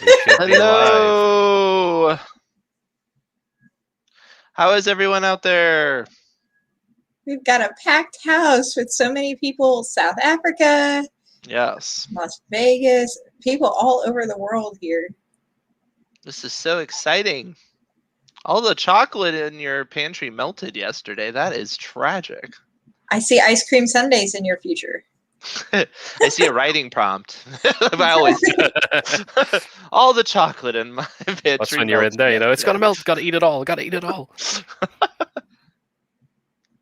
We should be live. Hello. How is everyone out there? We've got a packed house with so many people. South Africa, Yes. Las Vegas, people all over the world here. This is so exciting. All the chocolate in your pantry melted yesterday. That is tragic. I see ice cream sundaes in your future. I see a writing prompt. I always do. All the chocolate in my pantry. That's when you're in there, you know, it's gonna melt, gotta eat it all, gotta eat it all.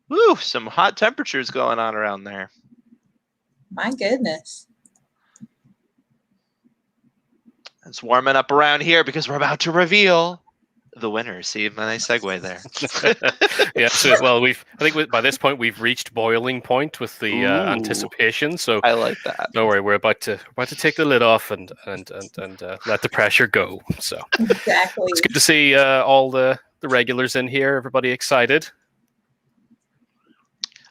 Woo, some hot temperatures going on around there. My goodness. It's warming up around here because we're about to reveal the winner. See, my nice segue there. Yeah, so, well, I think by this point we've reached boiling point with the anticipation. So I like that. Don't worry, we're about to take the lid off and let the pressure go. So Exactly. it's good to see all the regulars in here. Everybody excited?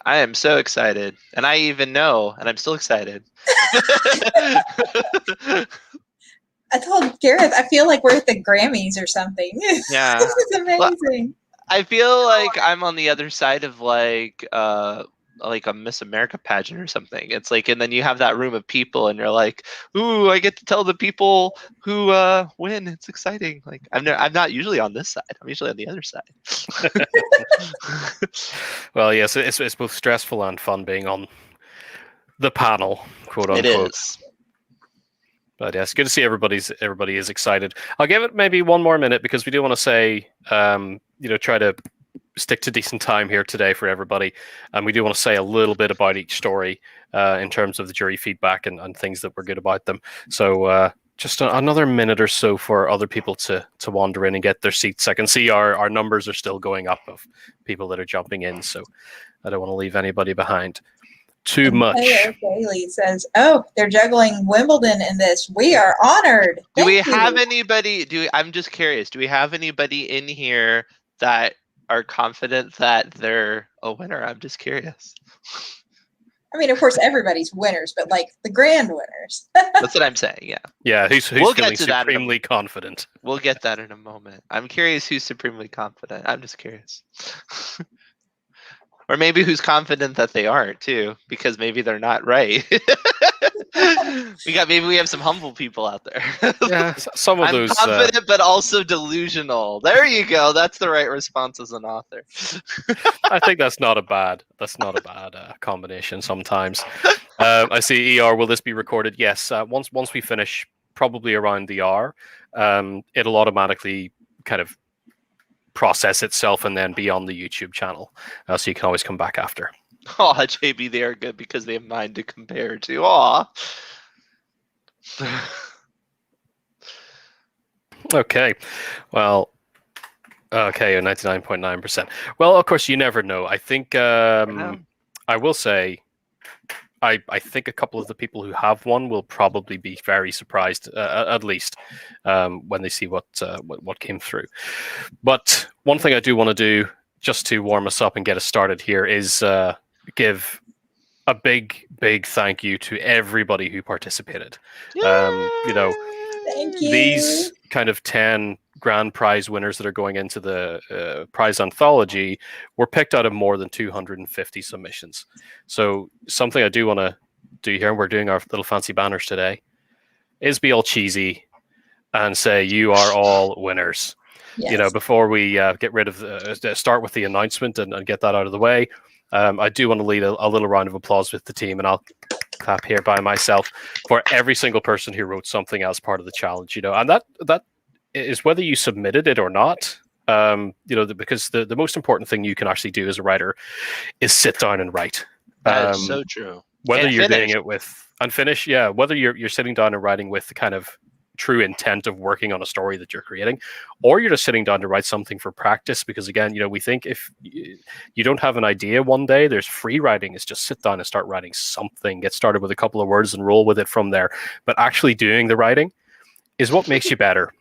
I am so excited, and I even know, and I'm still excited. I told Gareth, I feel like we're at the Grammys or something. Yeah. This is amazing. I feel like I'm on the other side of like a Miss America pageant or something. It's like, and then you have that room of people, and you're like, "Ooh, I get to tell the people who win." It's exciting. Like I'm not usually on this side. I'm usually on the other side. Well, yes, it's both stressful and fun being on the panel, quote unquote. It is. But yeah, it's good to see everybody is excited. I'll give it maybe one more minute because we do want to say, try to stick to decent time here today for everybody. And we do want to say a little bit about each story in terms of the jury feedback and things that were good about them. So just another minute or so for other people to wander in and get their seats. I can see our numbers are still going up of people that are jumping in. So I don't want to leave anybody behind too much. Bailey says, "Oh, they're juggling Wimbledon in this. We are honored." Do we have anybody? I'm just curious. Do we have anybody in here that are confident that they're a winner? I'm just curious. I mean, of course, everybody's winners, but like the grand winners. That's what I'm saying. Yeah. Yeah. Who's We'll feeling get to that supremely confident? We'll get that in a moment. I'm curious who's supremely confident. I'm just curious. Or maybe who's confident that they aren't too, because maybe they're not right. Maybe we have some humble people out there. Yeah, some of those. I'm confident, but also delusional. There you go. That's the right response as an author. I think that's not a bad combination. Sometimes I see ER. Will this be recorded? Yes. Once we finish, probably around the hour, it'll automatically kind of process itself and then be on the YouTube channel, so you can always come back after. Oh, JB, they are good because they have mine to compare to. Aw. Okay. Well, okay, 99.9%. Well, of course, you never know. I think I will say I think a couple of the people who have won will probably be very surprised, at least when they see what came through. But one thing I do want to do, just to warm us up and get us started here, is give a big thank you to everybody who participated. Thank you. These kind of 10 grand prize winners that are going into the prize anthology were picked out of more than 250 submissions. So something I do want to do here, and we're doing our little fancy banners today, is be all cheesy and say you are all winners. Yes. Before we get rid of start with the announcement and get that out of the way, I do want to lead a little round of applause with the team, and I'll clap here by myself for every single person who wrote something as part of the challenge. And that is whether you submitted it or not. Because the most important thing you can actually do as a writer is sit down and write. That is so true. Whether you're doing it with and finish, whether you're sitting down and writing with the kind of true intent of working on a story that you're creating, or you're just sitting down to write something for practice, because again, we think if you don't have an idea one day, there's free writing. Is just sit down and start writing something, get started with a couple of words and roll with it from there. But actually doing the writing is what makes you better.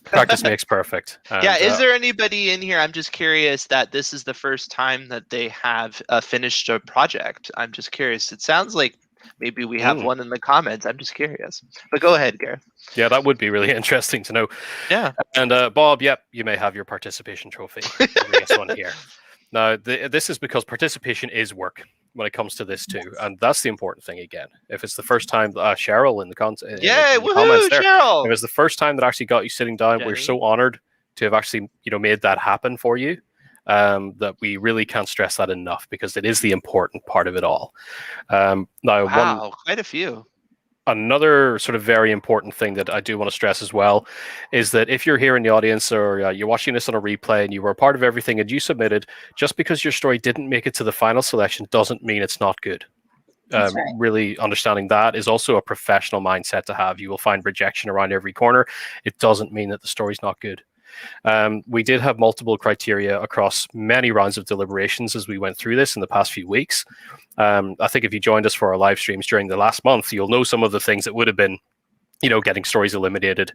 Practice makes perfect. And, is there anybody in here? I'm just curious that this is the first time that they have finished a project. I'm just curious. It sounds like maybe we have one in the comments. I'm just curious. But go ahead, Gareth. Yeah, that would be really interesting to know. Yeah. And Bob, yep, you may have your participation trophy. Bring us one here. Now, this is because participation is work when it comes to this too, and that's the important thing. Again, if it's the first time, Cheryl in the comments there, Cheryl! if it's the first time that actually got you sitting down, Jenny. we're so honored to have actually made that happen for you. That we really can't stress that enough, because it is the important part of it all. Wow, quite a few. Another sort of very important thing that I do want to stress as well is that if you're here in the audience, or you're watching this on a replay and you were a part of everything and you submitted, just because your story didn't make it to the final selection doesn't mean it's not good. That's right. Really understanding that is also a professional mindset to have. You will find rejection around every corner. It doesn't mean that the story's not good. We did have multiple criteria across many rounds of deliberations as we went through this in the past few weeks. I think if you joined us for our live streams during the last month, you'll know some of the things that would have been, getting stories eliminated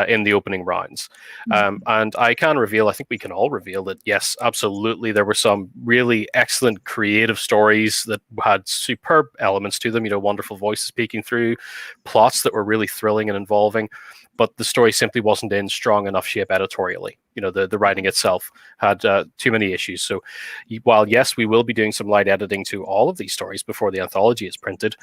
in the opening rounds. And I can reveal, I think we can all reveal that, yes, absolutely, there were some really excellent creative stories that had superb elements to them, wonderful voices speaking through, plots that were really thrilling and involving. But the story simply wasn't in strong enough shape editorially. The writing itself had too many issues. So while, yes, we will be doing some light editing to all of these stories before the anthology is printed,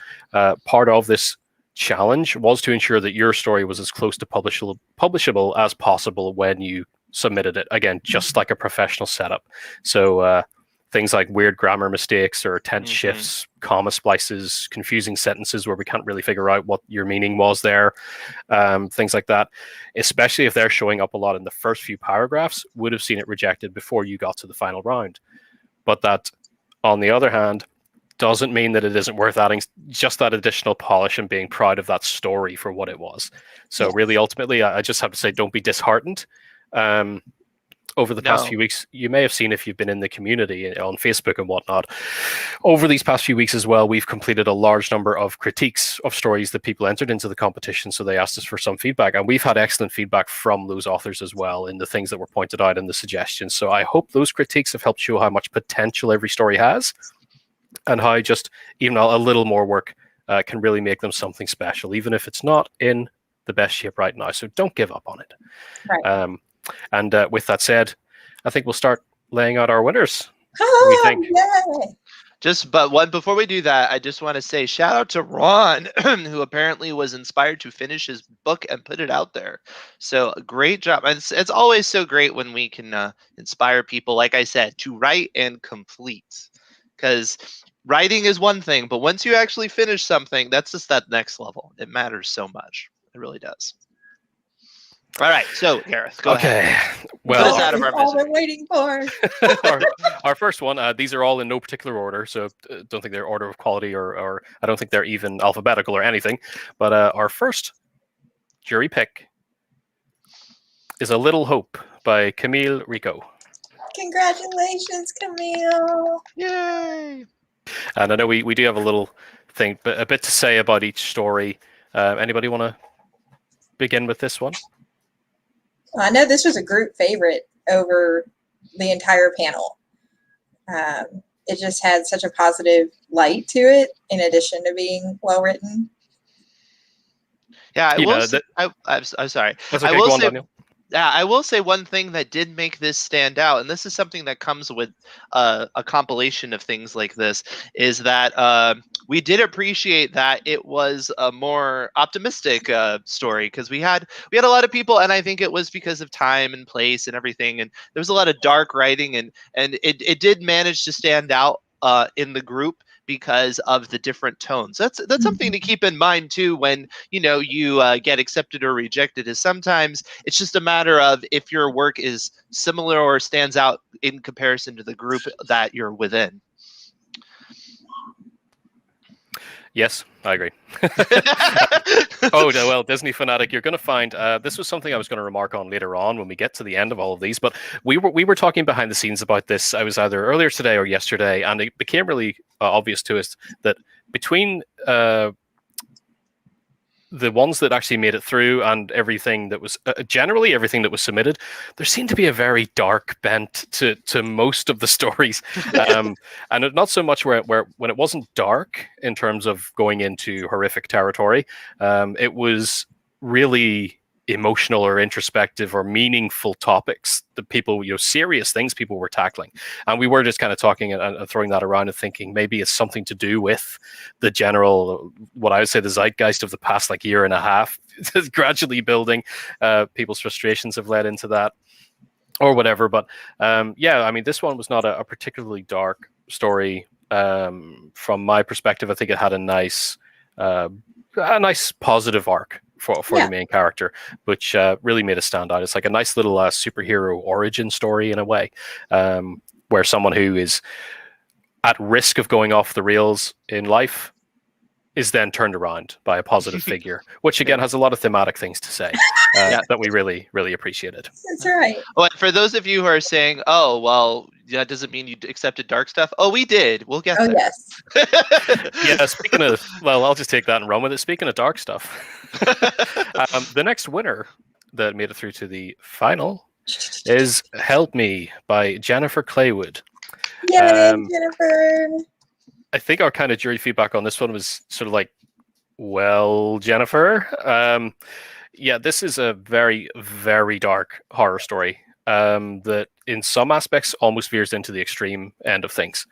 part of this challenge was to ensure that your story was as close to publishable as possible when you submitted it. Again, just like a professional setup. So things like weird grammar mistakes or tense shifts, comma splices, confusing sentences where we can't really figure out what your meaning was there, things like that, especially if they're showing up a lot in the first few paragraphs, would have seen it rejected before you got to the final round. But that, on the other hand, doesn't mean that it isn't worth adding just that additional polish and being proud of that story for what it was. So really, ultimately, I just have to say, don't be disheartened. Over the past few weeks, you may have seen, if you've been in the community on Facebook and whatnot, over these past few weeks as well, we've completed a large number of critiques of stories that people entered into the competition. So they asked us for some feedback, and we've had excellent feedback from those authors as well in the things that were pointed out in the suggestions. So I hope those critiques have helped show how much potential every story has, and how just even a little more work can really make them something special, even if it's not in the best shape right now. So don't give up on it. Right. And with that said, I think we'll start laying out our winners. Oh, think? yay. But before we do that, I just want to say shout out to Ron, who apparently was inspired to finish his book and put it out there. So great job. And it's always so great when we can inspire people, like I said, to write and complete. Because writing is one thing, but once you actually finish something, that's just that next level. It matters so much. It really does. All right, so Gareth, go ahead. Well, Put us out of our all misery. we're waiting for. our first one, these are all in no particular order, so don't think they're order of quality, or I don't think they're even alphabetical or anything. But our first jury pick is A Little Hope by Camille Rico. Congratulations, Camille. Yay! And I know we do have a little thing, but a bit to say about each story. Anybody want to begin with this one? I know this was a group favorite over the entire panel. It just had such a positive light to it, in addition to being well written. Yeah, I'm sorry. That's okay. Go on, Daniel. Yeah, I will say one thing that did make this stand out, and this is something that comes with a compilation of things like this, is that we did appreciate that it was a more optimistic story, because we had a lot of people, and I think it was because of time and place and everything, and there was a lot of dark writing, and it did manage to stand out in the group because of the different tones. That's something to keep in mind too when you get accepted or rejected, is sometimes it's just a matter of if your work is similar or stands out in comparison to the group that you're within. Yes, I agree. Oh, well, Disney fanatic, you're going to find this was something I was going to remark on later on when we get to the end of all of these, but we were talking behind the scenes about this. I was either earlier today or yesterday, and it became really obvious to us that between the ones that actually made it through and everything that was generally everything that was submitted, there seemed to be a very dark bent to most of the stories, and not so much where when it wasn't dark in terms of going into horrific territory, it was really emotional or introspective or meaningful topics that people, serious things people were tackling. And we were just kind of talking and throwing that around and thinking maybe it's something to do with the general, what I would say, the zeitgeist of the past like year and a half gradually building. People's frustrations have led into that or whatever. But yeah, I mean, this one was not a particularly dark story. From my perspective, I think it had a nice positive arc for the main character, which really made it stand out. It's like a nice little superhero origin story in a way, where someone who is at risk of going off the rails in life is then turned around by a positive figure, which again has a lot of thematic things to say that we really, really appreciated. That's right. Well, for those of you who are saying, oh, well, that doesn't mean you accepted dark stuff. Oh, we did. We'll get there. Yes. Yeah, speaking of, well, I'll just take that and run with it. Speaking of dark stuff, the next winner that made it through to the final is Help Me by Jennifer Claywood. Yay, Jennifer! I think our kind of jury feedback on this one was sort of like, well, Jennifer, yeah, this is a very, very dark horror story that in some aspects almost veers into the extreme end of things.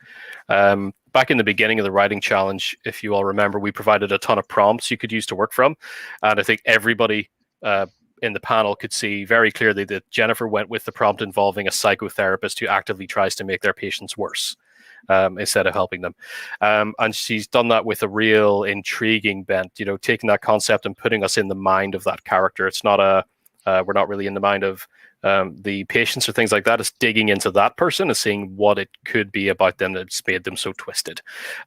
Back in the beginning of the writing challenge, if you all remember, we provided a ton of prompts you could use to work from. And I think everybody in the panel could see very clearly that Jennifer went with the prompt involving a psychotherapist who actively tries to make their patients worse instead of helping them. And she's done that with a real intriguing bent, taking that concept and putting us in the mind of that character. It's not we're not really in the mind of the patients or things like that. It's digging into that person and seeing what it could be about them that's made them so twisted.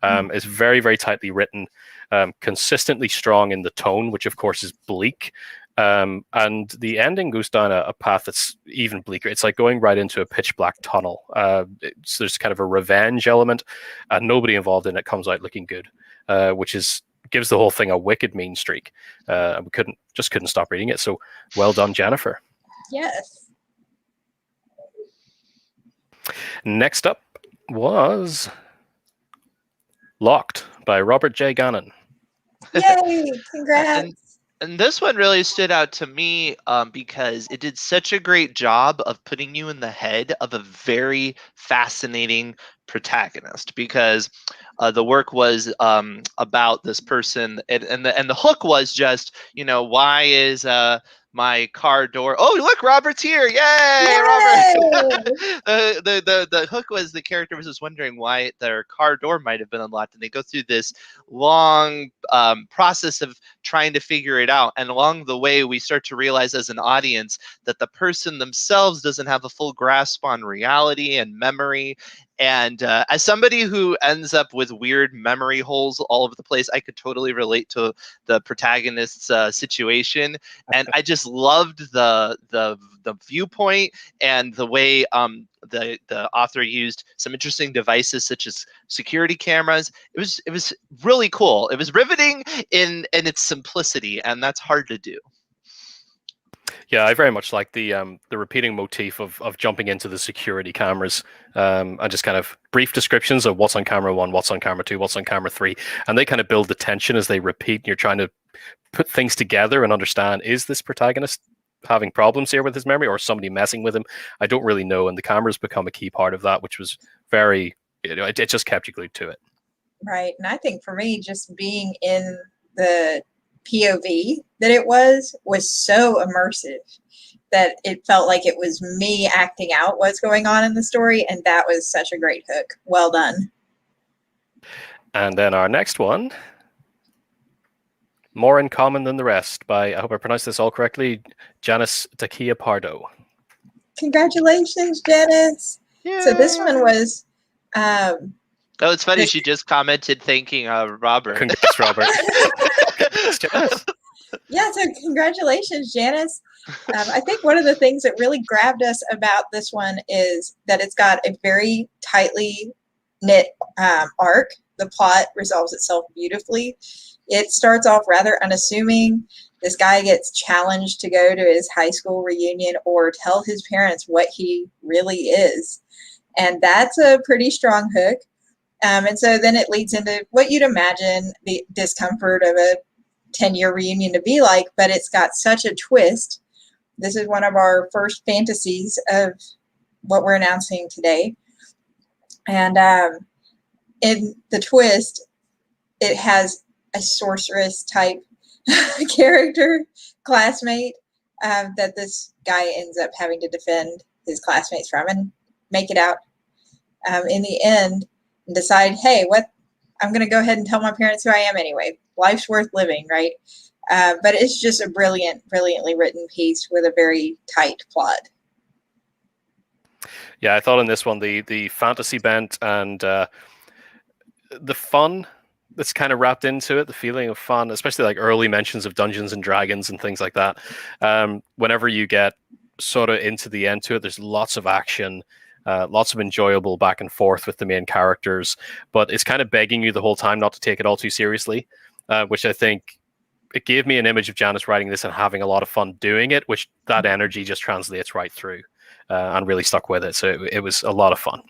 It's very, very tightly written, consistently strong in the tone, which of course is bleak. And the ending goes down a path that's even bleaker. It's like going right into a pitch black tunnel. So there's kind of a revenge element, and nobody involved in it comes out looking good, which gives the whole thing a wicked mean streak. We couldn't stop reading it. So well done, Jennifer. Yes. Next up was Locked by Robert J. Gannon. Yay! Congrats. And this one really stood out to me because it did such a great job of putting you in the head of a very fascinating protagonist, because the work was about this person, and the hook was just, why is my car door? Oh, look, Robert's here! Yay! Robert! The hook was the character was just wondering why their car door might have been unlocked, and they go through this long process of trying to figure it out. And along the way, we start to realize as an audience that the person themselves doesn't have a full grasp on reality and memory. And as somebody who ends up with weird memory holes all over the place, I could totally relate to the protagonist's situation. And I just loved the viewpoint and the way the author used some interesting devices such as security cameras. It was really cool. It was riveting in its simplicity, and that's hard to do. Yeah, I very much like the repeating motif of jumping into the security cameras and just kind of brief descriptions of what's on camera 1, what's on camera 2, what's on camera 3, and they kind of build the tension as they repeat. And you're trying to put things together and understand, is this protagonist having problems here with his memory, or somebody messing with him? I don't really know, and the cameras become a key part of that, which was very, it just kept you glued to it. Right, and I think for me, just being in the POV that it was so immersive that it felt like it was me acting out what's going on in the story, and that was such a great hook. Well done. And then our next one, More in Common Than the Rest by, I hope I pronounced this all correctly, Janice Takia Pardo. Congratulations, Janice. Yay. So this one was oh, it's funny. She just commented thanking Robert. Congrats, Robert. Yeah, so congratulations, Janice. I think one of the things that really grabbed us about this one is that it's got a very tightly knit arc. The plot resolves itself beautifully. It starts off rather unassuming. This guy gets challenged to go to his high school reunion or tell his parents what he really is. And that's a pretty strong hook. And so then it leads into what you'd imagine the discomfort of a 10-year reunion to be like, but it's got such a twist. This is one of our first fantasies of what we're announcing today. And in the twist, it has a sorceress type character, classmate, that this guy ends up having to defend his classmates from and make it out in the end and decide, hey, I'm going to go ahead and tell my parents who I am anyway. Life's worth living, right? But it's just a brilliantly written piece with a very tight plot. Yeah, I thought in this one, the fantasy bent and the fun that's kind of wrapped into it, the feeling of fun, especially like early mentions of Dungeons and Dragons and things like that. Whenever you get sort of into the end to it, there's lots of action, lots of enjoyable back and forth with the main characters, but it's kind of begging you the whole time not to take it all too seriously, which I think it gave me an image of Janice writing this and having a lot of fun doing it, which that energy just translates right through and really stuck with it. So it was a lot of fun.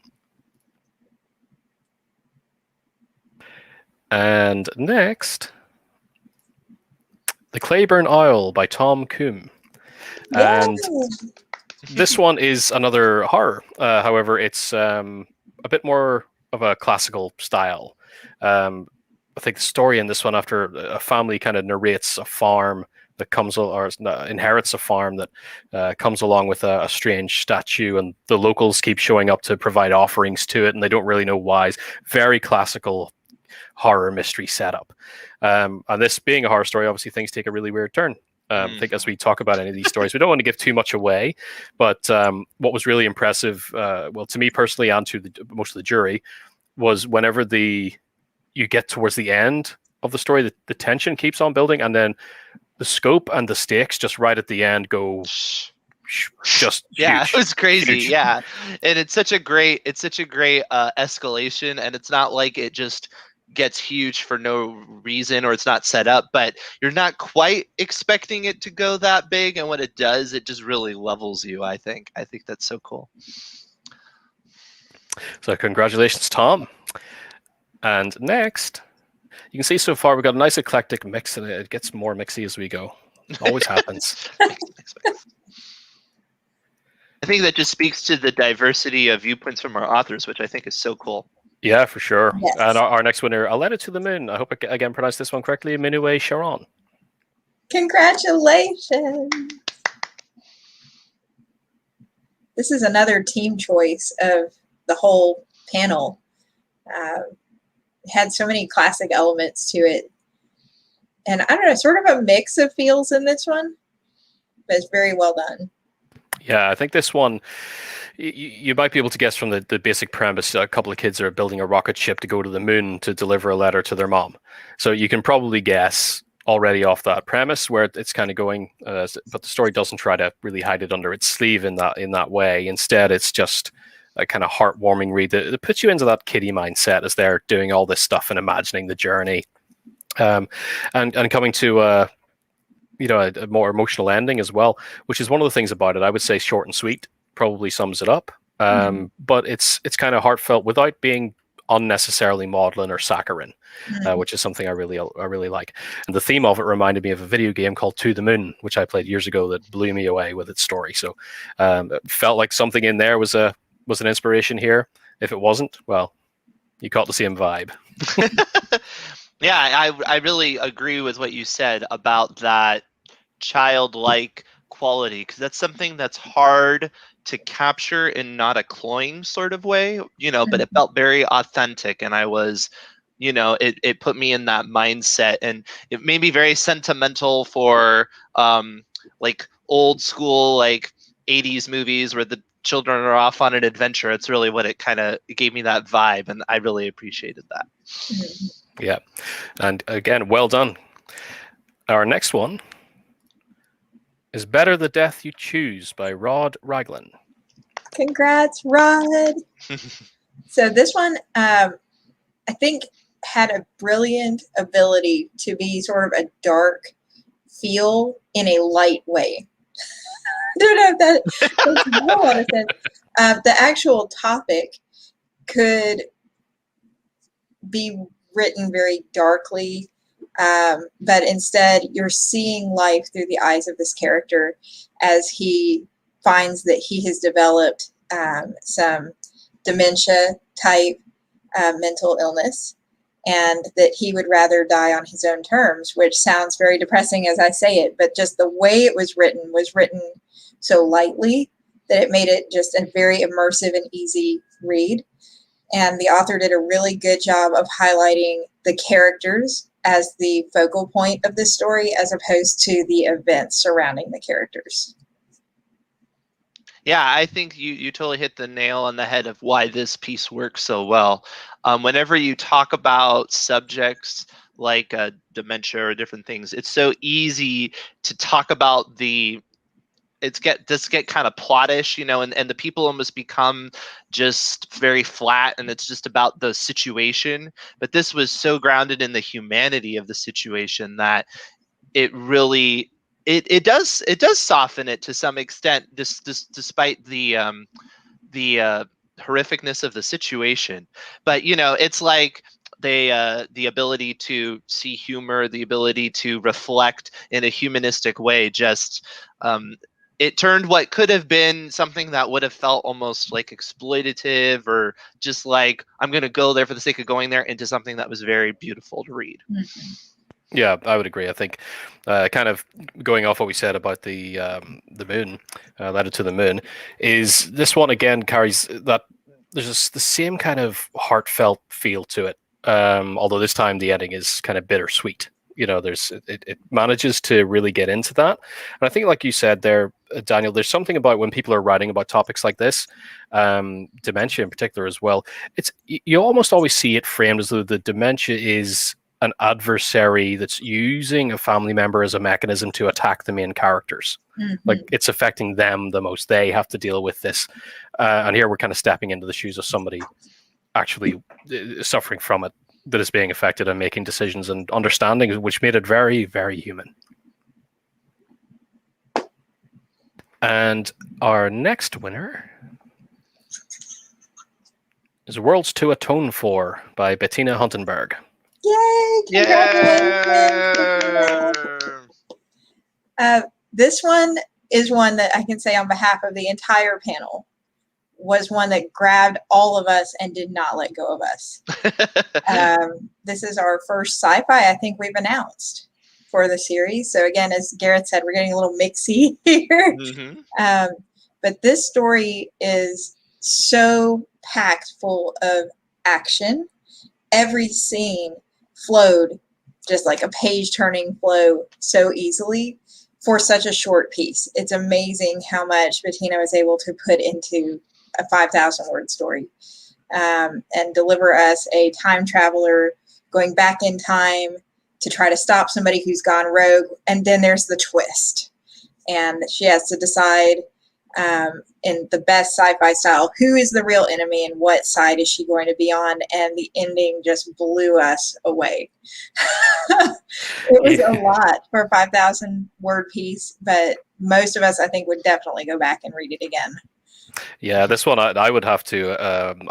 And next, The Clayburn Isle by Tom Coombe. And this one is another horror. However, it's a bit more of a classical style. I think the story in this one, after a family kind of narrates a farm that comes or inherits a farm that comes along with a strange statue, and the locals keep showing up to provide offerings to it, and they don't really know why. It's very classical horror mystery setup. And this being a horror story, obviously things take a really weird turn. I think as we talk about any of these stories, we don't want to give too much away, but what was really impressive, well, to me personally and to most of the jury, was whenever you get towards the end of the story, the tension keeps on building, and then the scope and the stakes just right at the end go just yeah, huge. it was crazy. Huge. Yeah, and it's such a great escalation, and it's not like it just gets huge for no reason or it's not set up, but you're not quite expecting it to go that big, and when it does, it just really levels you. I think that's so cool. So congratulations, Tom. And next, you can see so far we've got a nice eclectic mix, and it gets more mixy as we go. It always happens. I think that just speaks to the diversity of viewpoints from our authors, which I think is so cool. Yeah, for sure. Yes. And our next winner, I'll let it to the moon. I hope I again pronounced this one correctly. Minue Sharon. Congratulations. This is another team choice of the whole panel. It had so many classic elements to it. And I don't know, sort of a mix of feels in this one, but it's very well done. Yeah, I think this one, you might be able to guess from the basic premise. A couple of kids are building a rocket ship to go to the moon to deliver a letter to their mom. So you can probably guess already off that premise where it's kind of going, but the story doesn't try to really hide it under its sleeve in that way. Instead, it's just a kind of heartwarming read that puts you into that kiddie mindset as they're doing all this stuff and imagining the journey, and coming to a more emotional ending as well, which is one of the things about it. I would say short and sweet probably sums it up, but it's kind of heartfelt without being unnecessarily maudlin or saccharine, which is something I really like. And the theme of it reminded me of a video game called To the Moon, which I played years ago, that blew me away with its story. So it felt like something in there was an inspiration here. If it wasn't, well, you caught the same vibe. Yeah, I really agree with what you said about that childlike quality, because that's something that's hard to capture in not a cloying sort of way, but it felt very authentic, and I was, it put me in that mindset, and it made me very sentimental for like old school, like 80s movies where the children are off on an adventure. It's really what it gave me that vibe, and I really appreciated that. Yeah, and again, well done. Our next one is Better the Death You Choose by Rod Raglan. Congrats, Rod. So this one, I think had a brilliant ability to be sort of a dark feel in a light way. I don't know if that makes a whole lot of sense. The actual topic could be written very darkly, but instead you're seeing life through the eyes of this character as he finds that he has developed some dementia type mental illness, and that he would rather die on his own terms, which sounds very depressing as I say it, but just the way it was written so lightly that it made it just a very immersive and easy read. And the author did a really good job of highlighting the characters as the focal point of this story, as opposed to the events surrounding the characters. Yeah, I think you totally hit the nail on the head of why this piece works so well. Whenever you talk about subjects like dementia or different things, it's so easy to talk about get kind of plottish, you know, and the people almost become just very flat, and it's just about the situation. But this was so grounded in the humanity of the situation that it really it does soften it to some extent, despite the horrificness of the situation. But you know, it's like the ability to see humor, the ability to reflect in a humanistic way, just it turned what could have been something that would have felt almost like exploitative or just like, I'm going to go there for the sake of going there, into something that was very beautiful to read. Mm-hmm. Yeah, I would agree. I think kind of going off what we said about the moon, Letter to the Moon, is this one again carries that there's the same kind of heartfelt feel to it. Although this time the ending is kind of bittersweet. You know, it manages to really get into that. And I think, like you said there, Daniel, there's something about when people are writing about topics like this, dementia in particular as well. You almost always see it framed as though the dementia is an adversary that's using a family member as a mechanism to attack the main characters. Mm-hmm. Like it's affecting them the most. They have to deal with this. And here we're kind of stepping into the shoes of somebody actually suffering from it, that is being affected and making decisions and understanding, which made it very, very human. And our next winner is Worlds to Atone For by Bettina Huntenberg. Yay! Congratulations! This one is one that I can say on behalf of the entire panel was one that grabbed all of us and did not let go of us. This is our first sci-fi I think we've announced for the series. So again, as Gareth said, we're getting a little mixy here. Mm-hmm. But this story is so packed full of action. Every scene flowed just like a page-turning flow so easily for such a short piece. It's amazing how much Bettina was able to put into a 5,000-word story, and deliver us a time traveler going back in time to try to stop somebody who's gone rogue. And then there's the twist. And she has to decide, in the best sci-fi style, who is the real enemy and what side is she going to be on. And the ending just blew us away. It was a lot for a 5,000-word piece, but most of us, I think, would definitely go back and read it again. Yeah, this one I would have to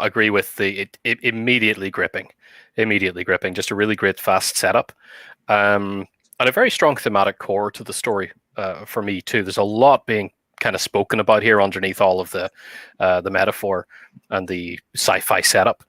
agree with it immediately gripping. Just a really great fast setup, and a very strong thematic core to the story for me too. There's a lot being kind of spoken about here underneath all of the metaphor and the sci-fi setup.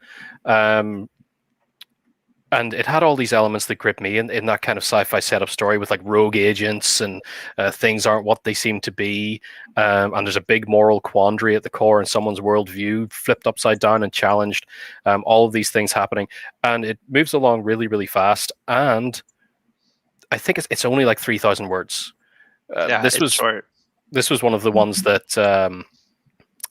And it had all these elements that grip me in that kind of sci-fi setup story with like rogue agents and things aren't what they seem to be. And there's a big moral quandary at the core and someone's worldview flipped upside down and challenged. All of these things happening. And it moves along really, really fast. And I think it's only like 3,000 words. This was short. This was one of the ones that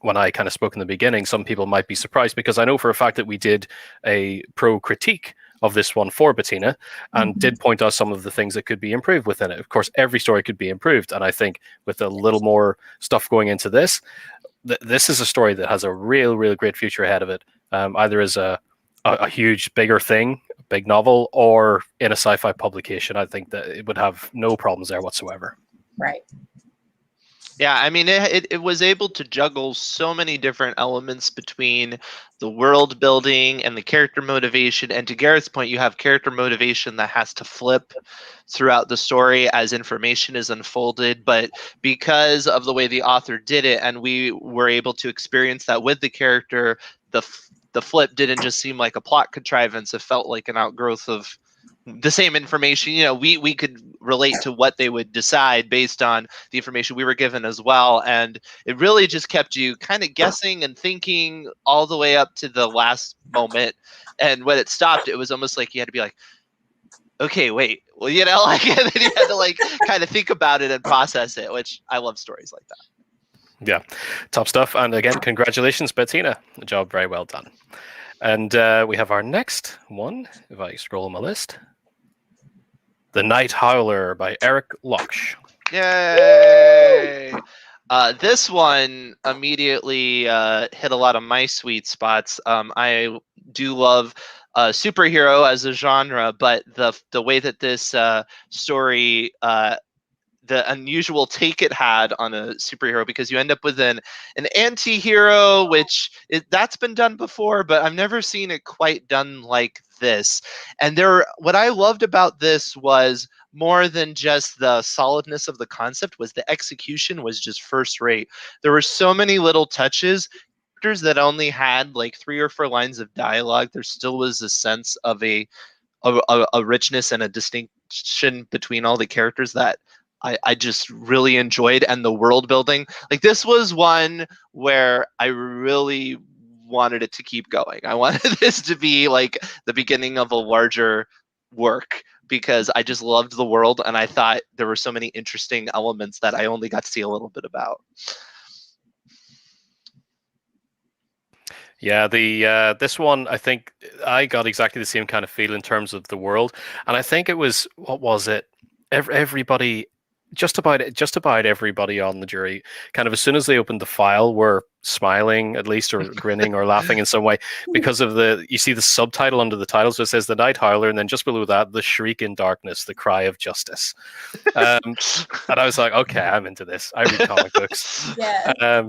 when I kind of spoke in the beginning, some people might be surprised because I know for a fact that we did a pro critique of this one for Bettina and did point out some of the things that could be improved within it. Of course, every story could be improved. And I think with a little more stuff going into this, this is a story that has a real great future ahead of it. Either as a huge, bigger thing, big novel or in a sci-fi publication, I think that it would have no problems there whatsoever. Right. Yeah, I mean, it was able to juggle so many different elements between the world building and the character motivation. And to Garrett's point, you have character motivation that has to flip throughout the story as information is unfolded. But because of the way the author did it, and we were able to experience that with the character, the flip didn't just seem like a plot contrivance. It felt like an outgrowth of the same information. You know, we could relate to what they would decide based on the information we were given as well, and it really just kept you kind of guessing and thinking all the way up to the last moment. And when it stopped, it was almost like you had to be like, okay, wait, well, you know, like, and then you had to like kind of think about it and process it, which I love stories like that. Yeah, top stuff. And again, congratulations, Bettina. The job very well done. And we have our next one, if I scroll my list. The Knight Howler by Eric Locksh. Yay! This one immediately hit a lot of my sweet spots. I do love superhero as a genre, but the way that this story, the unusual take it had on a superhero, because you end up with an anti-hero, which that's been done before, but I've never seen it quite done like this. And what I loved about this was more than just the solidness of the concept, was the execution was just first rate. There were so many little touches. Characters that only had like 3 or 4 lines of dialogue, there still was a sense of a richness and a distinction between all the characters that I just really enjoyed. And the world building, like, this was one where I really wanted it to keep going. I wanted this to be like the beginning of a larger work, because I just loved the world, and I thought there were so many interesting elements that I only got to see a little bit about. Yeah, the this one, I think I got exactly the same kind of feel in terms of the world, and I think it was, what was it? Everybody, just about everybody on the jury, kind of as soon as they opened the file, were smiling at least, or grinning, or laughing in some way, because of you see the subtitle under the title, so it says The Knight Howler, and then just below that, The Shriek in Darkness, The Cry of Justice. And I was like, okay, I'm into this. I read comic books. Yeah.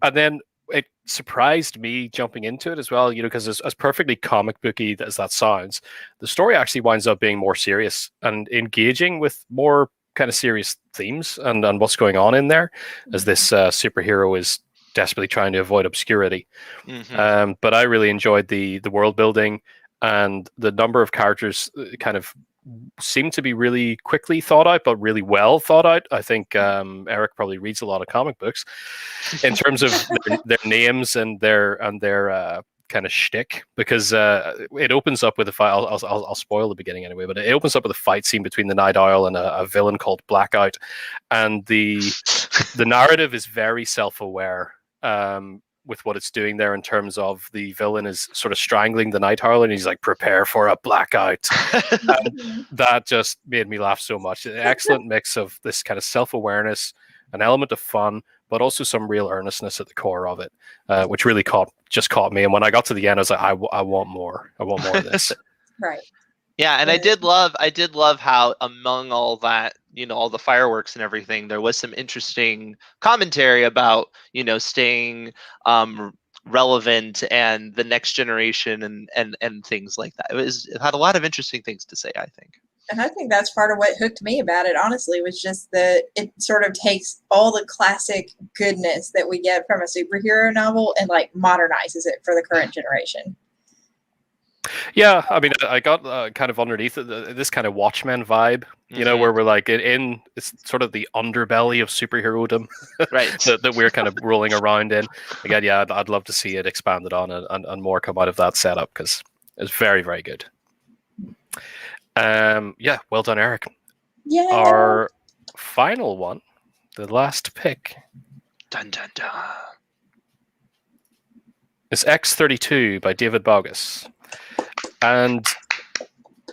And then it surprised me jumping into it as well, you know, because as perfectly comic booky as that sounds, the story actually winds up being more serious and engaging with more kind of serious themes and what's going on in there, as this superhero is desperately trying to avoid obscurity. Mm-hmm. But I really enjoyed the world building, and the number of characters kind of seem to be really quickly thought out, but really well thought out. I think Eric probably reads a lot of comic books in terms of their names and their kind of shtick, because it opens up with a fight. I'll spoil the beginning anyway, but it opens up with a fight scene between the Night Owl and a villain called Blackout, and the narrative is very self-aware with what it's doing there, in terms of the villain is sort of strangling the Night Howler, and he's like, "Prepare for a blackout." That just made me laugh so much. An excellent mix of this kind of self-awareness, an element of fun, but also some real earnestness at the core of it, which really caught me. And when I got to the end, I was like, I want more. I want more of this. Right. Yeah, and I did love how among all that, you know, all the fireworks and everything, there was some interesting commentary about, you know, staying relevant and the next generation and things like that. It had a lot of interesting things to say, I think. And I think that's part of what hooked me about it, honestly, was just that it sort of takes all the classic goodness that we get from a superhero novel and like modernizes it for the current generation. Yeah, I mean, I got kind of underneath this kind of Watchmen vibe, you know, where we're like it's sort of the underbelly of superherodom, right? that we're kind of rolling around in. Again, yeah, I'd love to see it expanded on and more come out of that setup, because it's very, very good. Yeah, well done, Eric. Yeah. Our final one, the last pick. Dun dun dun. Is X32 by David Bogan. And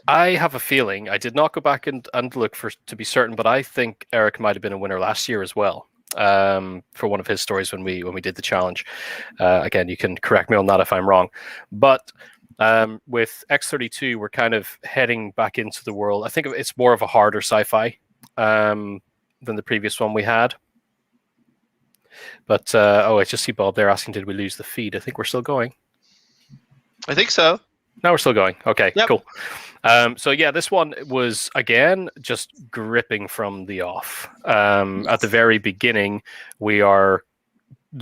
I have a feeling, I did not go back and look to be certain, but I think Eric might have been a winner last year as well, for one of his stories when we did the challenge. Again, you can correct me on that if I'm wrong. But With X32, we're kind of heading back into the world. I think it's more of a harder sci-fi than the previous one we had. But I just see Bob there asking, did we lose the feed? I think we're still going. I think so. No, we're still going. Okay, Yep. cool. So yeah, this one was, again, just gripping from the off. At the very beginning, we are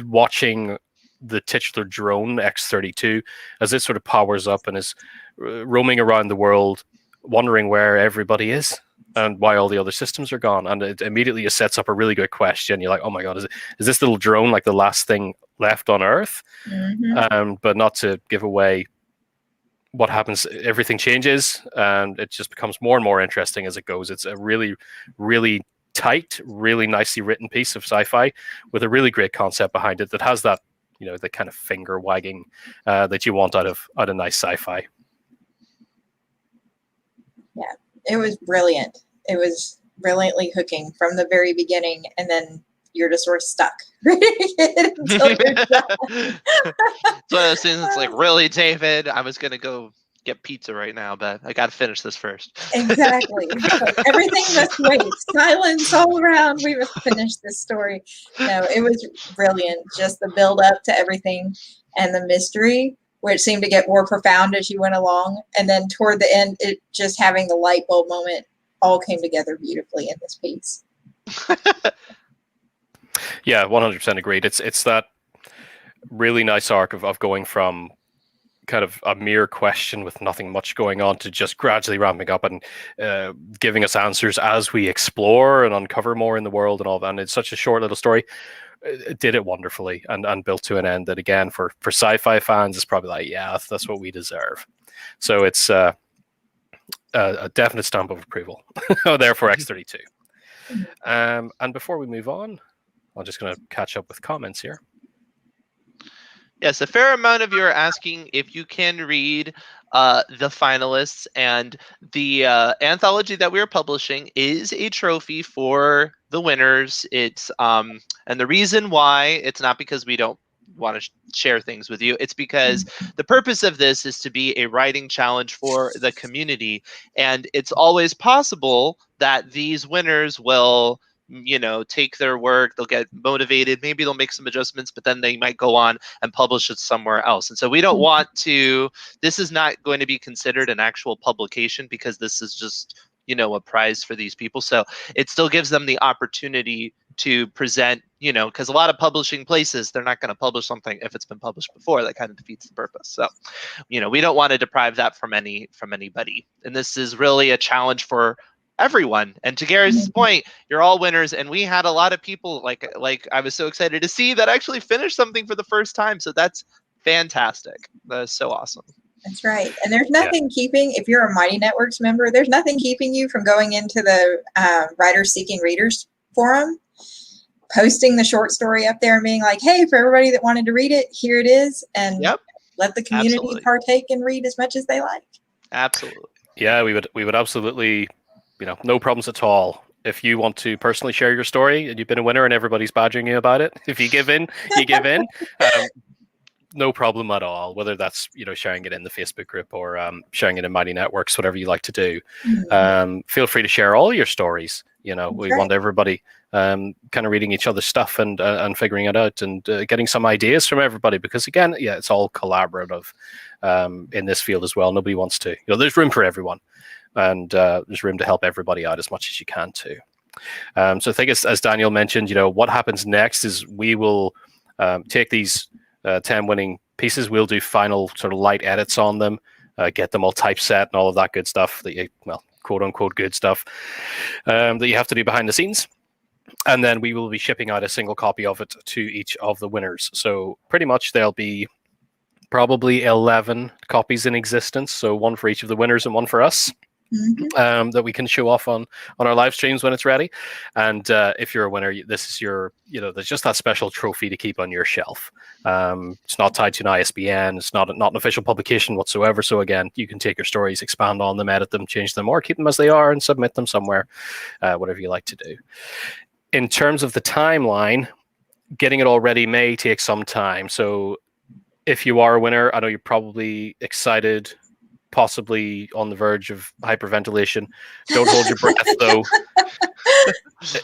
watching the titular drone, X32, as it sort of powers up and is roaming around the world, wondering where everybody is and why all the other systems are gone. And it immediately sets up a really good question. You're like, oh my God, is this little drone like the last thing left on Earth? Mm-hmm. But not to give away what happens. Everything changes, and it just becomes more and more interesting as it goes. It's a really, really tight, really nicely written piece of sci-fi with a really great concept behind it that has that, the kind of finger wagging that you want out of nice sci-fi. Yeah, it was brilliant. It was brilliantly hooking from the very beginning, and then you're just sort of stuck reading it until you're done. It's one of those things that's like, really, David? I was going to go get pizza right now, but I got to finish this first. Exactly. Like, everything must wait. Silence all around. We must finish this story. No, it was brilliant. Just the build up to everything and the mystery, which seemed to get more profound as you went along. And then toward the end, it just having the light bulb moment all came together beautifully in this piece. Yeah, 100% agreed. It's that really nice arc of going from kind of a mere question with nothing much going on to just gradually ramping up and giving us answers as we explore and uncover more in the world and all that. And it's such a short little story. It did it wonderfully and built to an end that, again, for sci-fi fans, is probably like, yeah, that's what we deserve. So it's a definite stamp of approval there for X32. And before we move on, I'm just going to catch up with comments here. Yes, a fair amount of you are asking if you can read the finalists, and the anthology that we are publishing is a trophy for the winners. It's and the reason why, it's not because we don't want to share things with you. It's because the purpose of this is to be a writing challenge for the community, and it's always possible that these winners will take their work, they'll get motivated, maybe they'll make some adjustments, but then they might go on and publish it somewhere else. And so we don't want to, this is not going to be considered an actual publication, because this is just, a prize for these people. So it still gives them the opportunity to present, because a lot of publishing places, they're not going to publish something if it's been published before. That kind of defeats the purpose. So, we don't want to deprive that from anybody. And this is really a challenge for everyone. And to Gary's point, you're all winners, and we had a lot of people like I was so excited to see that actually finished something for the first time. So that's fantastic. That is so awesome. That's right. And there's nothing keeping, if you're a Mighty Networks member, there's nothing keeping you from going into the Writers Seeking Readers forum, posting the short story up there and being like, hey, for everybody that wanted to read it, here it is. And let the community partake and read as much as they like. Absolutely. Yeah, we would absolutely, no problems at all. If you want to personally share your story and you've been a winner and everybody's badgering you about it, if you give in, you give in. No problem at all. Whether that's sharing it in the Facebook group or sharing it in Mighty Networks, whatever you like to do. Feel free to share all your stories. We want everybody kind of reading each other's stuff and figuring it out and getting some ideas from everybody, because again, it's all collaborative in this field as well. Nobody wants to. There's room for everyone, and there's room to help everybody out as much as you can too. So I think as Daniel mentioned, what happens next is we will take these 10 winning pieces. We'll do final sort of light edits on them, get them all typeset and all of that good stuff that quote unquote good stuff that you have to do behind the scenes. And then we will be shipping out a single copy of it to each of the winners. So pretty much there'll be probably 11 copies in existence. So one for each of the winners and one for us. That we can show off on our live streams when it's ready. And if you're a winner, this is your, there's just that special trophy to keep on your shelf. It's not tied to an ISBN. It's not an official publication whatsoever. So again, you can take your stories, expand on them, edit them, change them, or keep them as they are and submit them somewhere, whatever you like to do. In terms of the timeline, getting it all ready may take some time. So if you are a winner, I know you're probably excited, possibly on the verge of hyperventilation. Don't hold your breath, though.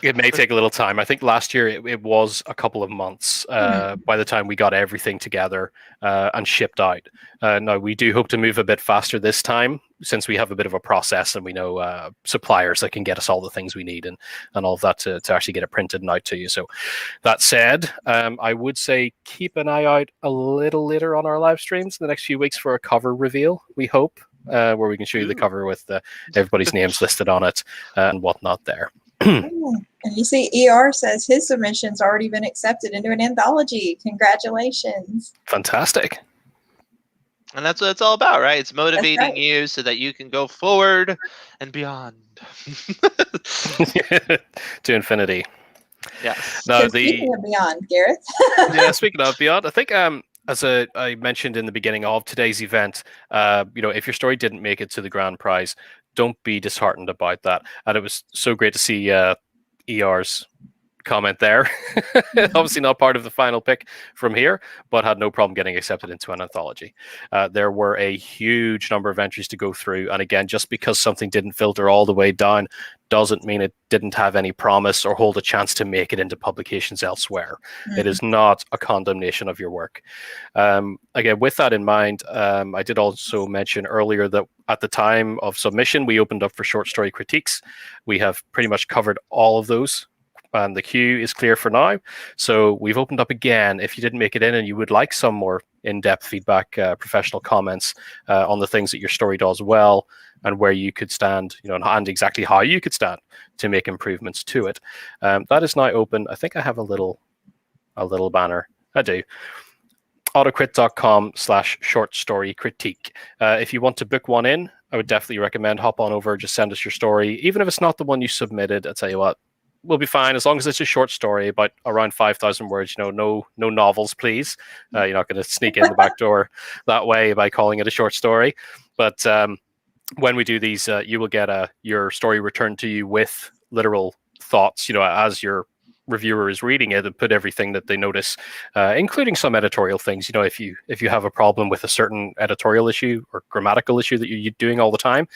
It may take a little time. I think last year it was a couple of months by the time we got everything together and shipped out. Now, we do hope to move a bit faster this time, since we have a bit of a process and we know suppliers that can get us all the things we need and all of that to actually get it printed and out to you. So that said, I would say keep an eye out a little later on our live streams in the next few weeks for a cover reveal, we hope, where we can show you the cover with everybody's names listed on it and whatnot there. And you see, ER says his submission's already been accepted into an anthology. Congratulations. Fantastic. And that's what it's all about, right? It's motivating you so that you can go forward and beyond. To infinity. Yes. Now, Speaking of beyond, Gareth. Yeah, speaking of beyond, I think as I mentioned in the beginning of today's event, if your story didn't make it to the grand prize, don't be disheartened about that. And it was so great to see ER's comment there. Obviously not part of the final pick from here, but had no problem getting accepted into an anthology. There were a huge number of entries to go through, and again, just because something didn't filter all the way down doesn't mean it didn't have any promise or hold a chance to make it into publications elsewhere. It is not a condemnation of your work. Again, with that in mind, I did also mention earlier that at the time of submission, we opened up for short story critiques. We have pretty much covered all of those, and the queue is clear for now. So we've opened up again. If you didn't make it in and you would like some more in-depth feedback, professional comments on the things that your story does well and where you could stand, and exactly how you could stand to make improvements to it, that is now open. I think I have a little banner. I do. AutoCrit.com/short story critique. If you want to book one in, I would definitely recommend hop on over, just send us your story. Even if it's not the one you submitted, I'll tell you what, we'll be fine as long as it's a short story, about around 5,000 words. No novels, please. You're not going to sneak in the back door that way by calling it a short story. But when we do these, you will get your story returned to you with literal thoughts, as your reviewer is reading it, and put everything that they notice, including some editorial things. If you have a problem with a certain editorial issue or grammatical issue that you're doing all the time,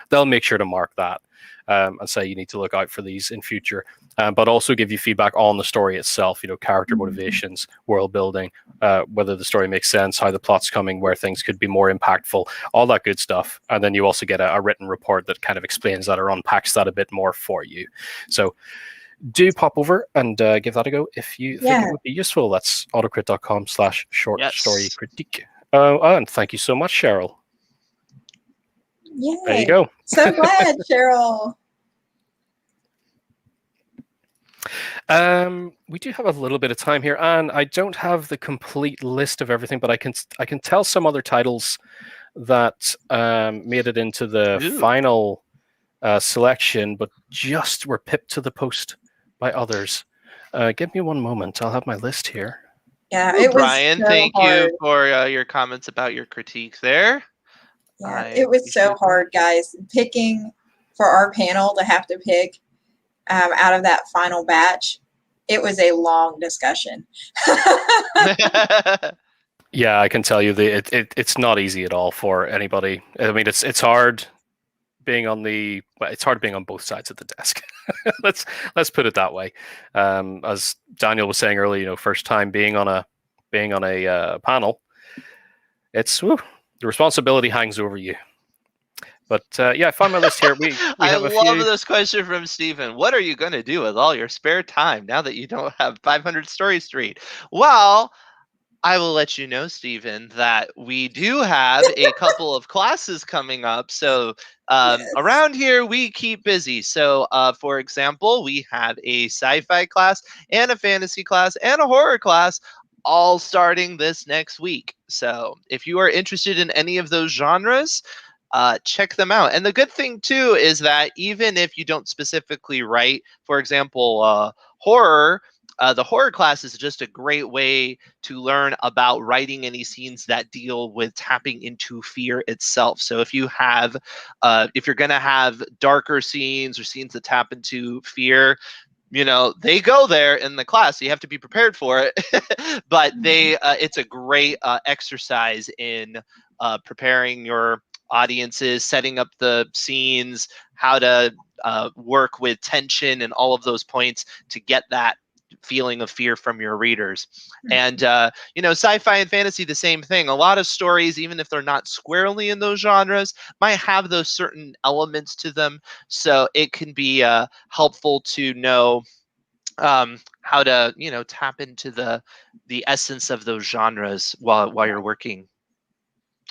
they'll make sure to mark that and say you need to look out for these in future. But also give you feedback on the story itself, character motivations, world building, whether the story makes sense, how the plot's coming, where things could be more impactful, all that good stuff. And then you also get a written report that kind of explains that or unpacks that a bit more for you. So do pop over and give that a go if you think it would be useful. That's AutoCrit.com/short story critique. And thank you so much, Cheryl. Yay. There you go. So glad, Cheryl. We do have a little bit of time here, and I don't have the complete list of everything, but I can tell some other titles that made it into the final selection, but just were pipped to the post by others. Give me one moment. I'll have my list here. Yeah, it was Brian, so thank hard. you for your comments about your critique there. Yeah, it was so hard, guys. Picking for our panel to have to pick out of that final batch, it was a long discussion. Yeah, I can tell you it's not easy at all for anybody. I mean, it's hard being on both sides of the desk. let's put it that way. As Daniel was saying earlier, first time being on a panel, the responsibility hangs over you. But I found my list here. I love this question from Stephen. What are you going to do with all your spare time now that you don't have 500 stories to read? Well, I will let you know, Stephen, that we do have a couple of classes coming up. So around here, we keep busy. So, for example, we have a sci-fi class and a fantasy class and a horror class all starting this next week. So if you are interested in any of those genres, check them out. And the good thing too is that even if you don't specifically write, for example, horror, the horror class is just a great way to learn about writing any scenes that deal with tapping into fear itself. So if you have, if you're going to have darker scenes or scenes that tap into fear, you know, they go there in the class, so you have to be prepared for it. But it's a great exercise in preparing your audiences, setting up the scenes, how to work with tension and all of those points to get that feeling of fear from your readers. And you know, sci-fi and fantasy, the same thing. A lot of stories, even if they're not squarely in those genres, might have those certain elements to them, so it can be helpful to know how to, you know, tap into the essence of those genres while you're working.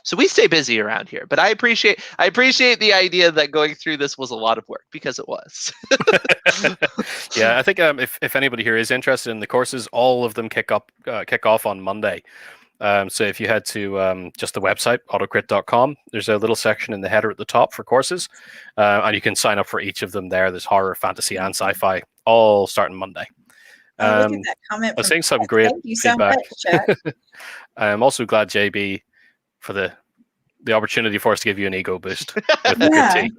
So we stay busy around here, but I appreciate the idea that going through this was a lot of work, because it was. Yeah, I think if anybody here is interested in the courses, all of them kick off on Monday. So if you head to just the website, autocrit.com, there's a little section in the header at the top for courses, and you can sign up for each of them there. There's horror, fantasy, and sci-fi, all starting Monday. Oh, look at that comment. I was seeing some great Thank you feedback. so much, Chuck. I'm also glad, JB, for the opportunity for us to give you an ego boost with the Yeah. critique.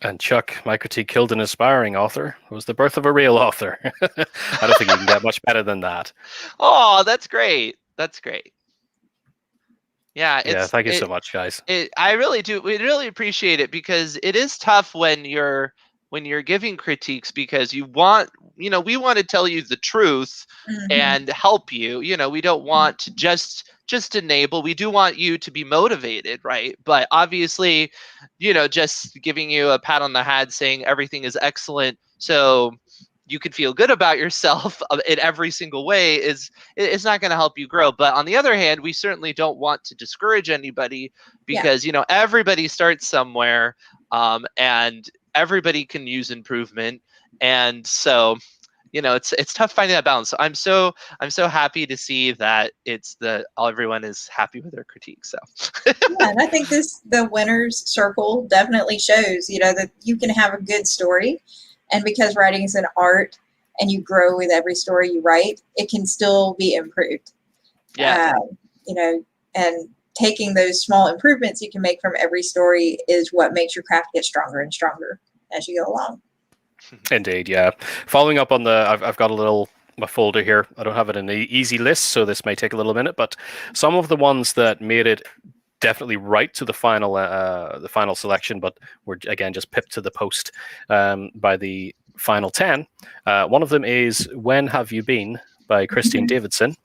And Chuck, my critique killed an aspiring author. It was the birth of a real author. I don't think you can get much better than that. Oh, that's great. That's great. Yeah, Yeah, thank you so much, guys. I really do. We really appreciate it, because it is tough when you're giving critiques, because you want, you know, we want to tell you the truth and help you. You know, we don't want to just enable. We do want you to be motivated, right? But obviously, you know, just giving you a pat on the head saying everything is excellent, so you could feel good about yourself in every single way, it's not going to help you grow. But on the other hand, we certainly don't want to discourage anybody, because you know, everybody starts somewhere, and everybody can use improvement. And so, you know, it's tough finding that balance. So I'm so happy to see that everyone is happy with their critique. So Yeah, and I think the winner's circle definitely shows, you know, that you can have a good story, and because writing is an art and you grow with every story you write, it can still be improved. Yeah. You know, and taking those small improvements you can make from every story is what makes your craft get stronger and stronger as you go along. Indeed, yeah. Following up on I've got my folder here. I don't have it in an easy list, so this may take a little minute, but some of the ones that made it definitely right to the final selection, but were again just pipped to the post by the final 10. One of them is When Have You Been by Christine Davidson.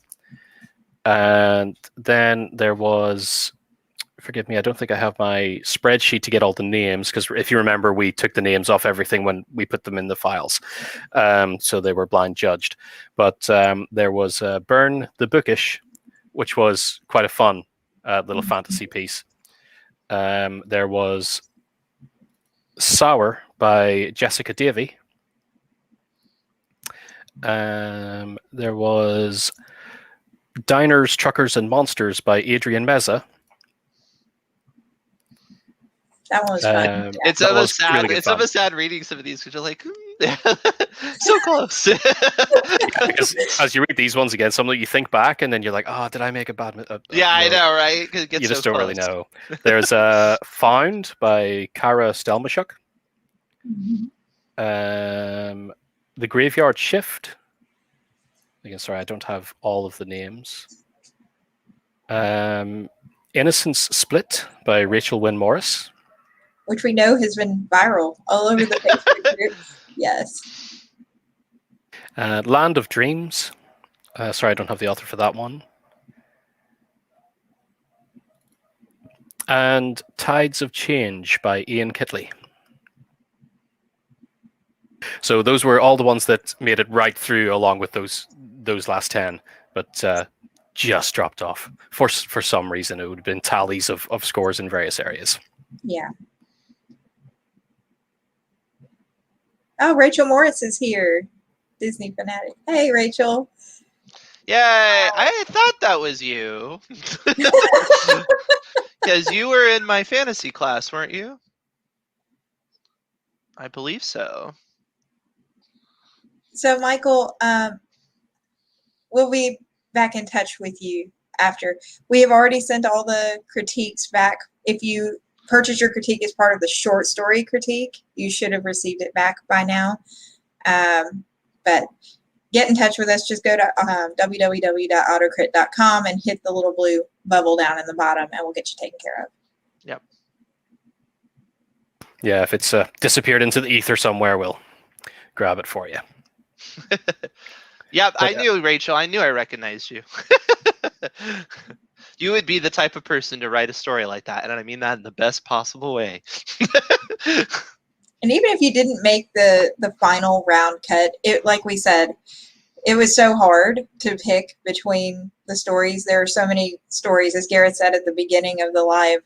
And then there was, forgive me, I don't think I have my spreadsheet to get all the names, because if you remember, we took the names off everything when we put them in the files. So they were blind judged. But there was Burn the Bookish, which was quite a fun little fantasy piece. There was Sour by Jessica Davey. There was Diners, Truckers, and Monsters by Adrian Meza. That one was fun. It's almost sad. Really it's almost sad reading some of these, because you're like, so close. Because as you read these ones again, some that you think back and then you're like, oh, did I make a bad? Yeah, I know, right? It gets you just so don't close. really know. There's Found by Kara Stelmachuk. The Graveyard Shift. Again, sorry, I don't have all of the names. Innocence Split by Rachel Wynne Morris, which we know has been viral all over the Facebook group. Yes. Land of Dreams. Sorry, I don't have the author for that one. And Tides of Change by Ian Kitley. So those were all the ones that made it right through, along with those last 10, but just dropped off for some reason. It would have been tallies of scores in various areas. Yeah. Oh, Rachel Morris is here. Disney fanatic. Hey, Rachel. Yeah, I thought that was you. Because you were in my fantasy class, weren't you? I believe so. So, Michael, we'll be back in touch with you after. We have already sent all the critiques back. If you purchased your critique as part of the short story critique, you should have received it back by now. But get in touch with us. Just go to www.autocrit.com and hit the little blue bubble down in the bottom, and we'll get you taken care of. Yep. Yeah, if it's disappeared into the ether somewhere, we'll grab it for you. Yep, I knew, Rachel. I knew I recognized you. You would be the type of person to write a story like that, and I mean that in the best possible way. And even if you didn't make the final round cut, it, like we said, it was so hard to pick between the stories. There are so many stories, as Garrett said at the beginning of the live,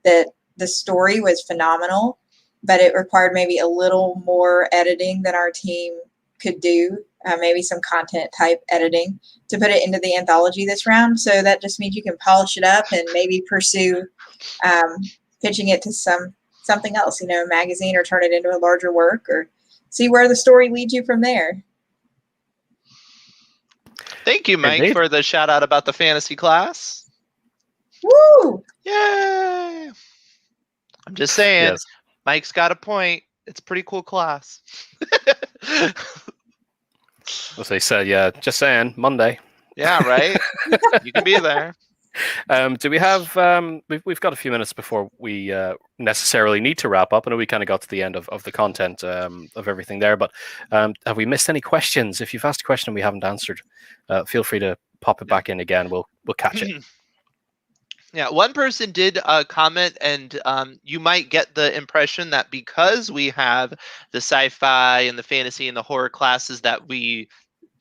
that the story was phenomenal, but it required maybe a little more editing than our team could do, maybe some content type editing to put it into the anthology this round. So that just means you can polish it up and maybe pursue pitching it to something else, a magazine, or turn it into a larger work, or see where the story leads you from there. Thank you, Mike, Indeed. for the shout out about the fantasy class. Woo! Yay! I'm just saying, Yes. Mike's got a point. It's a pretty cool class. As they said, yeah, just saying, Monday. Yeah, right? You can be there. Do we have? We've got a few minutes before we necessarily need to wrap up. I know we kind of got to the end of the content of everything there, but have we missed any questions? If you've asked a question we haven't answered, feel free to pop it back in again. We'll catch it. Yeah, one person did comment, and you might get the impression that because we have the sci-fi and the fantasy and the horror classes that we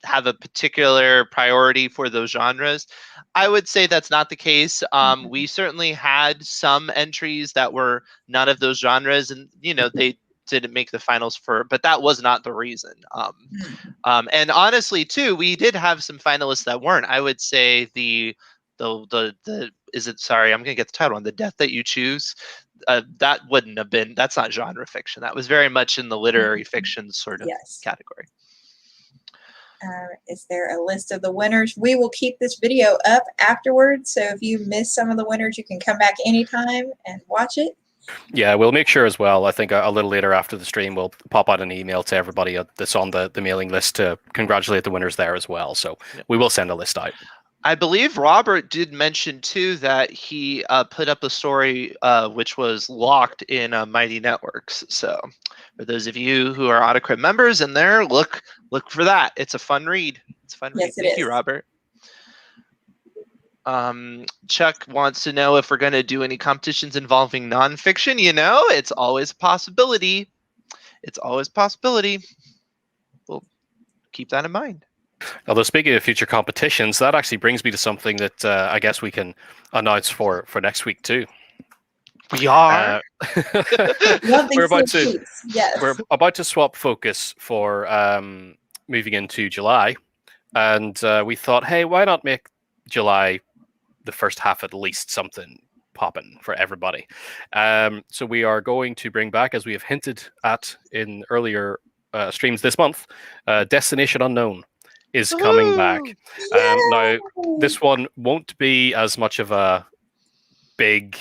have a particular priority for those genres. I would say that's not the case. We certainly had some entries that were none of those genres, and they didn't make the finals but that was not the reason. And honestly, too, we did have some finalists that weren't. I would say sorry, I'm gonna get the title on The Death That You Choose. That wouldn't have been. That's not genre fiction. That was very much in the literary fiction sort of category. Is there a list of the winners? We will keep this video up afterwards, so if you miss some of the winners, you can come back anytime and watch it. Yeah, we'll make sure as well. I think a little later after the stream, we'll pop out an email to everybody that's on the mailing list to congratulate the winners there as well. So we will send a list out. I believe Robert did mention too that he put up a story which was locked in Mighty Networks. So for those of you who are AutoCrit members in there, look for that. It's a fun read. It's a fun read. Thank you, Robert. Chuck wants to know if we're going to do any competitions involving nonfiction. It's always a possibility. It's always a possibility. We'll keep that in mind. Although speaking of future competitions, that actually brings me to something that I guess we can announce for next week too. We are. We're about to swap focus for moving into July, and we thought, hey, why not make July the first half at least something popping for everybody? So we are going to bring back, as we have hinted at in earlier streams this month, Destination Unknown is coming back. Now, this one won't be as much of a big,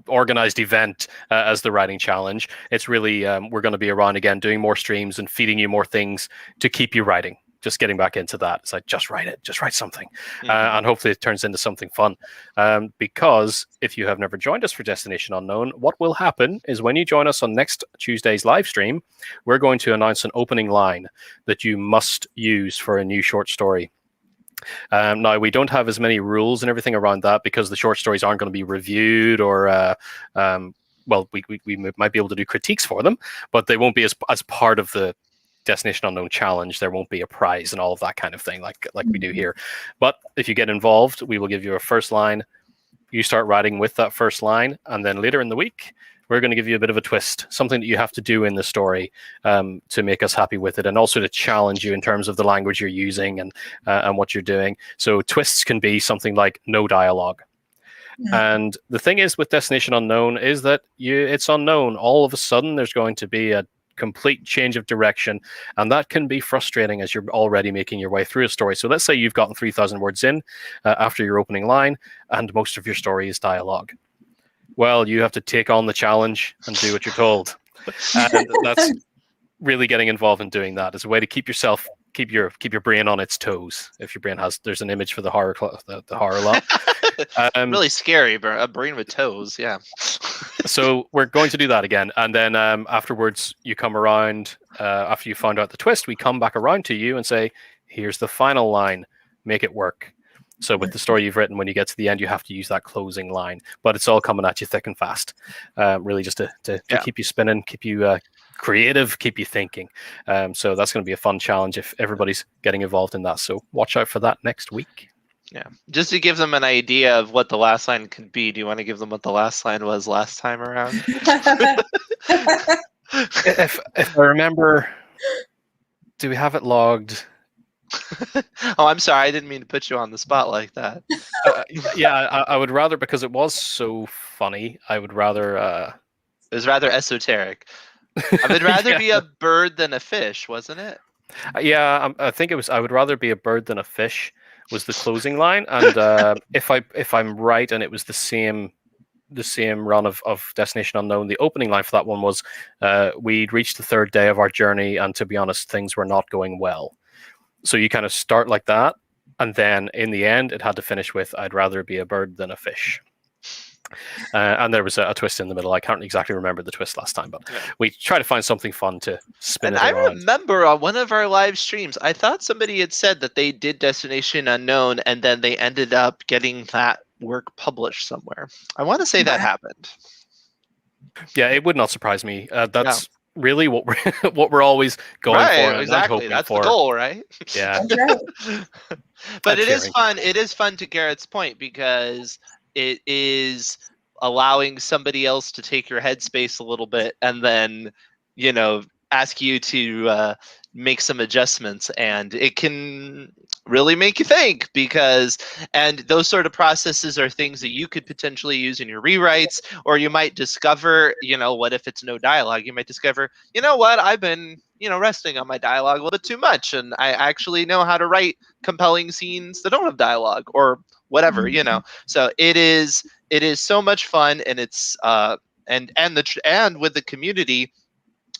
organized event as the writing challenge. It's really, we're going to be around again, doing more streams and feeding you more things to keep you writing. Just getting back into that. It's like, just write something. And hopefully it turns into something fun. Because if you have never joined us for Destination Unknown, what will happen is when you join us on next Tuesday's live stream, we're going to announce an opening line that you must use for a new short story. Now, we don't have as many rules and everything around that because the short stories aren't going to be reviewed or we might be able to do critiques for them, but they won't be as part of the Destination Unknown challenge. There won't be a prize and all of that kind of thing like we do here. But if you get involved, we will give you a first line. You start writing with that first line, and then later in the week, we're going to give you a bit of a twist, something that you have to do in the story to make us happy with it, and also to challenge you in terms of the language you're using and what you're doing. So twists can be something like no dialogue. And the thing is with Destination Unknown is that it's unknown. All of a sudden, there's going to be a complete change of direction, and that can be frustrating as you're already making your way through a story. So let's say you've gotten 3,000 words in after your opening line, and most of your story is dialogue. well, you have to take on the challenge and do what you're told. And that's really getting involved in doing that as a way to keep your brain on its toes. If your brain there's an image for the horror the horror lot. Really scary, but a brain with toes. Yeah. So we're going to do that again, and then afterwards you come around. After you find out the twist, we come back around to you and say, "Here's the final line. Make it work." So with the story you've written, when you get to the end, you have to use that closing line, but it's all coming at you thick and fast. Really, just to keep you spinning, keep you creative, keep you thinking. So that's going to be a fun challenge if everybody's getting involved in that. So watch out for that next week. Yeah, just to give them an idea of what the last line could be. Do you want to give them what the last line was last time around? If I remember, do we have it logged? Oh, I'm sorry. I didn't mean to put you on the spot like that. I would rather, because it was so funny, I would rather... It was rather esoteric. I would rather be a bird than a fish, wasn't it? I think it was I would rather be a bird than a fish was the closing line. And if I'm right, and it was the same run of Destination Unknown, the opening line for that one was, we'd reached the 3rd day of our journey, and to be honest, things were not going well. So you kind of start like that, and then in the end, it had to finish with, I'd rather be a bird than a fish. And there was a twist in the middle. I can't exactly remember the twist last time, but we try to find something fun to spin it around. I remember on one of our live streams, I thought somebody had said that they did Destination Unknown, and then they ended up getting that work published somewhere. I want to say that happened. Yeah, it would not surprise me. That's really what we're always going for. Exactly. That's the goal, right? Yeah. But it is fun. It is fun, to Garrett's point, because it is allowing somebody else to take your headspace a little bit, and then, ask you to make some adjustments, and it can really make you think, and those sort of processes are things that you could potentially use in your rewrites, or you might discover, what if it's no dialogue? You might discover, what, I've been, resting on my dialogue a little bit too much, and I actually know how to write compelling scenes that don't have dialogue, or whatever, So it is so much fun, and it's and with the community,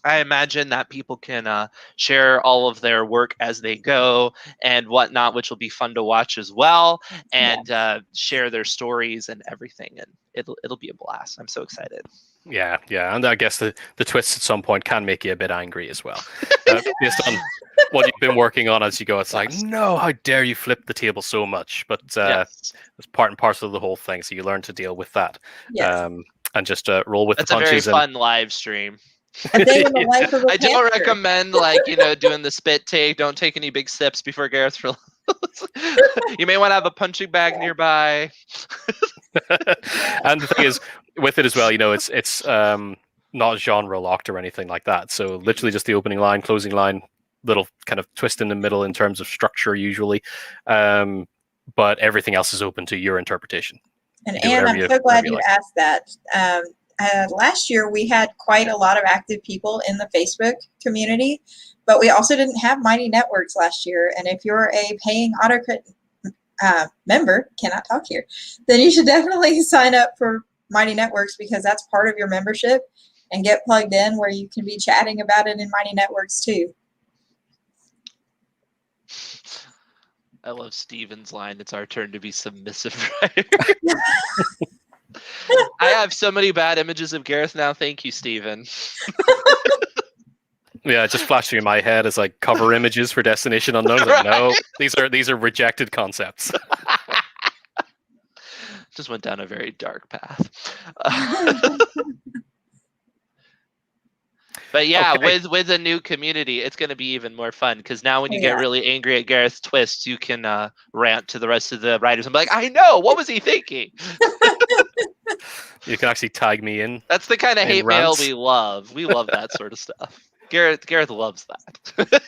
I imagine that people can share all of their work as they go and whatnot, which will be fun to watch as well, and share their stories and everything, and it'll be a blast. I'm so excited. Yeah, and I guess the twist at some point can make you a bit angry as well, based on what you've been working on as you go. It's like, no, how dare you flip the table so much? But it's part and parcel of the whole thing, so you learn to deal with that, and just roll with the punches. That's a very fun live stream. A day in the life of a I don't recommend doing the spit take. Don't take any big sips before Gareth. You may want to have a punching bag nearby. And the thing is, with it as well, it's not genre locked or anything like that. So literally just the opening line, closing line, little kind of twist in the middle in terms of structure usually, but everything else is open to your interpretation. And Anne, I'm so glad you asked that. Last year, we had quite a lot of active people in the Facebook community, but we also didn't have Mighty Networks last year. And if you're a paying AutoCrit member, cannot talk here, then you should definitely sign up for Mighty Networks, because that's part of your membership, and get plugged in where you can be chatting about it in Mighty Networks too. I love Steven's line, "It's our turn to be submissive," right? I have so many bad images of Gareth now. Thank you, Steven. Yeah, just flashing in my head as like cover images for Destination Unknown. Like, no, these are rejected concepts. Just went down a very dark path. But yeah, with a new community, it's going to be even more fun, because now when you get really angry at Gareth's twists, you can rant to the rest of the writers and be like, I know, what was he thinking? You can actually tag me in. That's the kind of hate mail we love. We love that sort of stuff. Gareth loves that.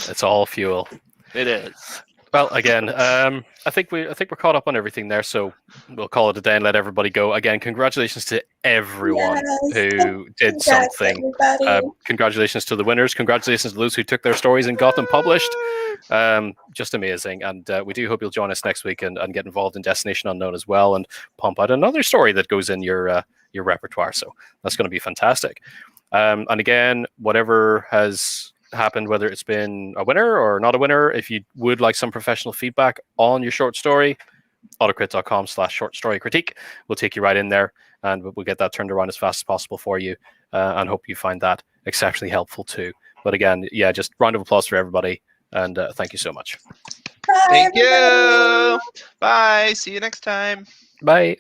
It's all fuel. It is. Well, again, I think we're caught up on everything there, so we'll call it a day and let everybody go. Again, congratulations to everyone who did Congrats, something. everybody. Congratulations to the winners. Congratulations to those who took their stories and got them published. Just amazing. And we do hope you'll join us next week and get involved in Destination Unknown as well, and pump out another story that goes in your repertoire. So that's going to be fantastic. And again, whatever has happened, whether it's been a winner or not a winner, if you would like some professional feedback on your short story, autocrit.com/short story critique will take you right in there, and we'll get that turned around as fast as possible for you, and hope you find that exceptionally helpful too. But again, yeah, just round of applause for everybody, and thank you so much. Bye, Thank everybody. you. Bye. See you next time. Bye.